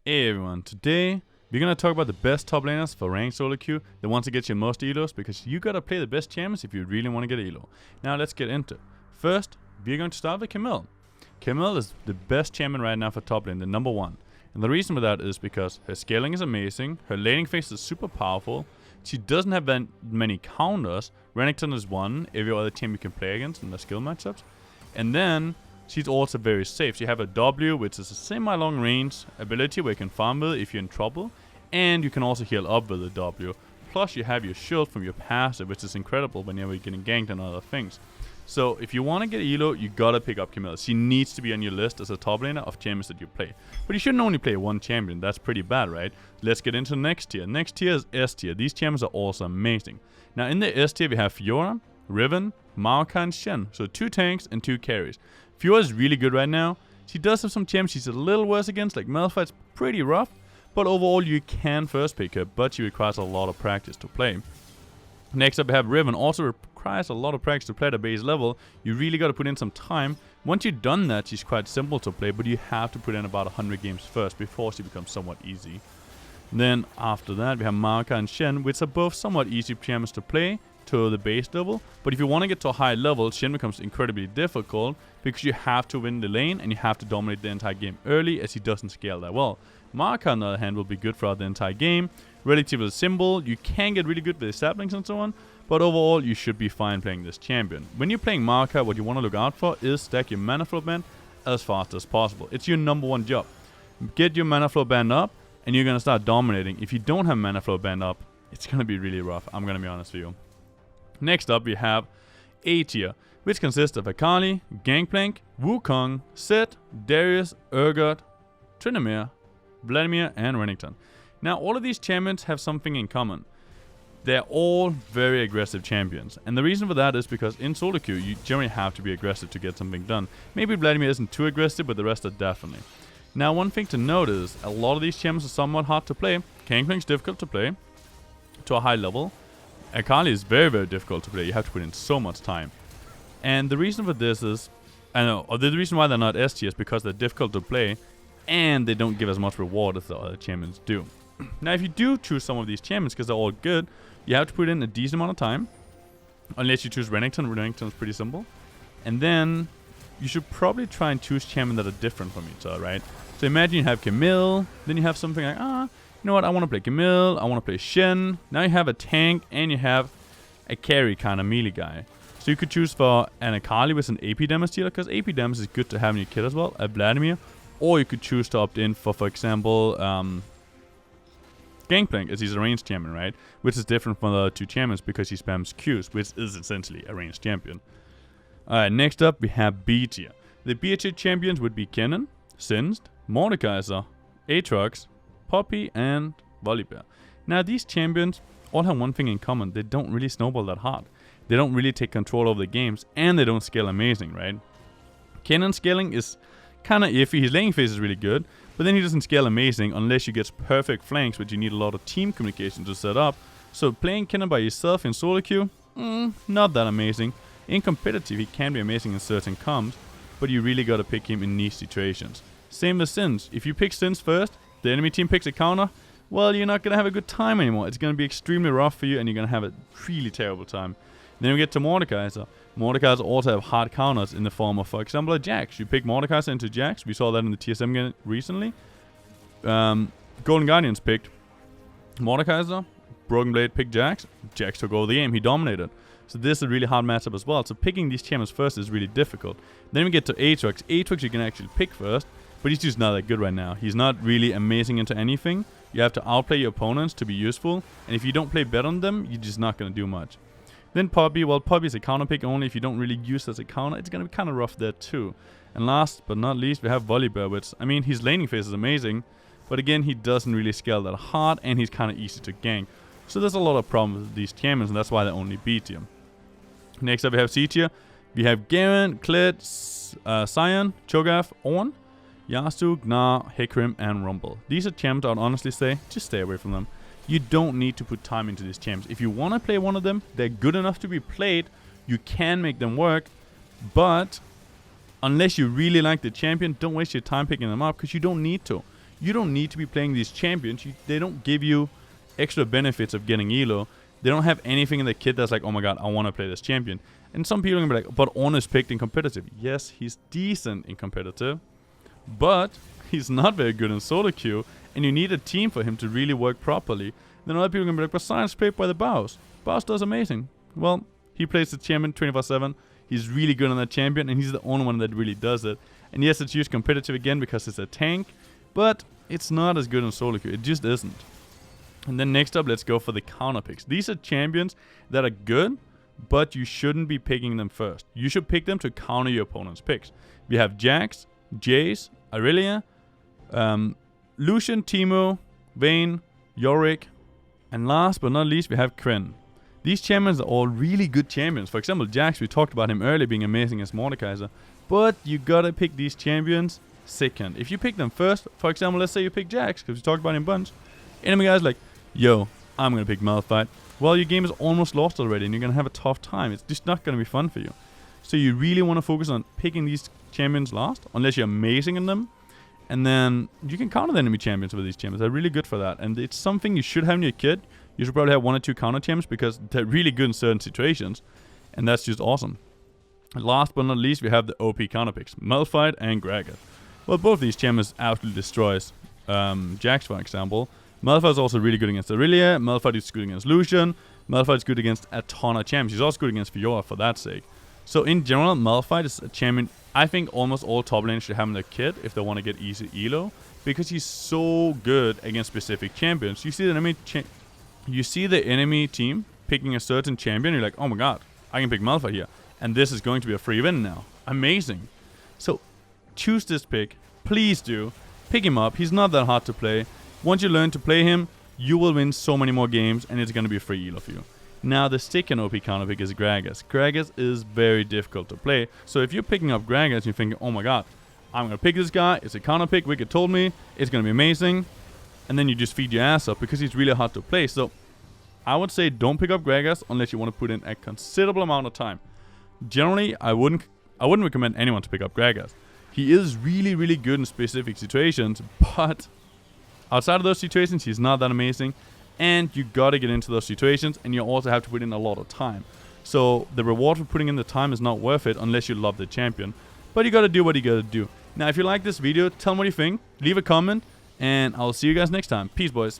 Hey everyone, today we're gonna talk about the best top laners for ranked solo queue, the ones that get you most elos, because you gotta play the best champions if you really want to get elo. Now let's get into it. First, we're going to start with Camille. Camille is the best champion right now for top lane, the number one. And the reason for that is because her scaling is amazing, her laning phase is super powerful, she doesn't have that many counters, Renekton is one, every other team you can play against in the skill matchups. And then she's also very safe. She have a W, which is a semi-long range ability where you can farm with if you're in trouble. And you can also heal up with a W. Plus you have your shield from your passive, which is incredible whenever you're getting ganked and other things. So if you want to get elo, you gotta pick up Camille. She needs to be on your list as a top laner of champions that you play. But you shouldn't only play one champion. That's pretty bad, right? Let's get into next tier. Next tier is S tier. These champions are also amazing. Now in the S tier we have Fiora, Riven, Maokai, and Shen. So 2 tanks and 2 carries. Fiora is really good right now. She does have some champs she's a little worse against, like Malphite's pretty rough. But overall you can first pick her, but she requires a lot of practice to play. Next up we have Riven, also requires a lot of practice to play at a base level. You really got to put in some time. Once you've done that, she's quite simple to play, but you have to put in about 100 games first before she becomes somewhat easy. Then after that we have Maokai and Shen, which are both somewhat easy champions to play to the base level, but if you want to get to a high level, Shen becomes incredibly difficult because you have to win the lane and you have to dominate the entire game early, as he doesn't scale that well. Maokai on the other hand will be good throughout the entire game, relatively simple, you can get really good with the saplings and so on, but overall you should be fine playing this champion. When you're playing Maokai, what you want to look out for is stack your mana flow band as fast as possible. It's your number one job. Get your mana flow band up and you're going to start dominating. If you don't have mana flow band up, it's going to be really rough, I'm going to be honest with you. Next up we have A tier, which consists of Akali, Gangplank, Wukong, Zed, Darius, Urgot, Tryndamere, Vladimir, and Renekton. Now all of these champions have something in common. They're all very aggressive champions. And the reason for that is because in solo queue you generally have to be aggressive to get something done. Maybe Vladimir isn't too aggressive, but the rest are definitely. Now one thing to note is a lot of these champions are somewhat hard to play. Gangplank's difficult to play to a high level. Akali is very, very difficult to play. You have to put in so much time. And the reason for this is, the reason why they're not S tier is because they're difficult to play and they don't give as much reward as the other champions do. Now if you do choose some of these champions because they're all good, you have to put in a decent amount of time. Unless you choose Renekton. Renekton is pretty simple. And then you should probably try and choose champions that are different from each other, right? So imagine you have Camille, then you have something like, you know what, I want to play Camille, I want to play Shen. Now you have a tank and you have a carry kind of melee guy. So you could choose for an Akali with an AP damage dealer, because AP damage is good to have in your kit as well, a Vladimir. Or you could choose to opt in for example, Gangplank, as he's a ranged champion, right? Which is different from the other 2 champions because he spams Qs, which is essentially a ranged champion. Alright, next up we have B tier. The B tier champions would be Kennen, Singed, Mordekaiser, Aatrox, Poppy, and Volibear. Now these champions all have one thing in common. They don't really snowball that hard. They don't really take control of the games, and they don't scale amazing, right? Kennen's scaling is kind of iffy. His laning phase is really good, but then he doesn't scale amazing unless you get perfect flanks, which you need a lot of team communication to set up. So playing Kennen by yourself in solo queue, not that amazing. In competitive, he can be amazing in certain comps, but you really gotta pick him in niche situations. Same with Sins. If you pick Sins first, the enemy team picks a counter, well, you're not going to have a good time anymore. It's going to be extremely rough for you and you're going to have a really terrible time. Then we get to Mordekaiser. Mordekaiser also have hard counters in the form of, for example, a Jax. You pick Mordekaiser into Jax. We saw that in the TSM game recently. Golden Guardians picked Mordekaiser. Broken Blade picked Jax. Jax took over the game. He dominated. So this is a really hard matchup as well. So picking these champions first is really difficult. Then we get to Aatrox. Aatrox you can actually pick first, but he's just not that good right now. He's not really amazing into anything. You have to outplay your opponents to be useful, and if you don't play better on them, you're just not going to do much. Then Poppy, well, Poppy is a counter pick only. If you don't really use it as a counter, it's going to be kind of rough there too. And last but not least, we have Volibear, which, I mean, his laning phase is amazing, but again, he doesn't really scale that hard, and he's kind of easy to gank. So there's a lot of problems with these champions, and that's why they only beat you. Next up, we have C tier. We have Garen, Kled, Sion, Cho'Gath, Ornn, Yasuo, Gnar, Hecarim, and Rumble. These are champs I would honestly say, just stay away from them. You don't need to put time into these champs. If you want to play one of them, they're good enough to be played. You can make them work, but unless you really like the champion, don't waste your time picking them up because you don't need to. you don't need to be playing these champions. They don't give you extra benefits of getting elo. They don't have anything in the kit that's like, oh my god, I want to play this champion. And some people are going to be like, but On is picked in competitive. Yes, he's decent in competitive, but he's not very good in solo queue, and you need a team for him to really work properly. Then other people are going to be like, but Science played by the Baus. Baus does amazing. Well, he plays the champion 24/7. He's really good on that champion, and he's the only one that really does it. And yes, it's used competitive again because it's a tank, but it's not as good in solo queue. It just isn't. And then next up, let's go for the counter picks. These are champions that are good, but you shouldn't be picking them first. You should pick them to counter your opponent's picks. We have Jax, Jace, Aurelia, Lucian, Teemo, Vayne, Yorick, and last but not least, we have Kryn. These champions are all really good champions. For example, Jax, we talked about him earlier being amazing as Mordekaiser. But you gotta pick these champions second. If you pick them first, for example, let's say you pick Jax, because we talked about him a bunch. Enemy guy's like, yo, I'm gonna pick Malphite. Well, your game is almost lost already, and you're gonna have a tough time. It's just not gonna be fun for you. So you really want to focus on picking these champions last, unless you're amazing in them. And then you can counter the enemy champions with these champions. They're really good for that. And it's something you should have in your kit. You should probably have 1 or 2 counter champs because they're really good in certain situations. And that's just awesome. And last but not least, we have the OP counter picks, Malphite and Gragas. Well, both of these champions absolutely destroys Jax, for example. Malphite is also really good against Aurelia. Malphite is good against Lucian. Malphite is good against a ton of champs. He's also good against Fiora for that sake. So in general, Malphite is a champion I think almost all top laners should have in their kit if they want to get easy elo, because he's so good against specific champions. You see the enemy team picking a certain champion, you're like, oh my god, I can pick Malphite here, and this is going to be a free win now. Amazing. So choose this pick, please do. Pick him up. He's not that hard to play. Once you learn to play him, you will win so many more games, and it's going to be a free elo for you. Now, the second OP counter pick is Gragas. Gragas is very difficult to play. So if you're picking up Gragas and you're thinking, oh my god, I'm going to pick this guy, it's a counter pick, wickd told me, it's going to be amazing, and then you just feed your ass up because he's really hard to play. So I would say don't pick up Gragas unless you want to put in a considerable amount of time. Generally, I wouldn't recommend anyone to pick up Gragas. He is really, really good in specific situations, but outside of those situations, he's not that amazing. And you gotta get into those situations, and you also have to put in a lot of time. So the reward for putting in the time is not worth it unless you love the champion. But you gotta do what you gotta do. Now, if you like this video, tell me what you think, leave a comment, and I'll see you guys next time. Peace, boys.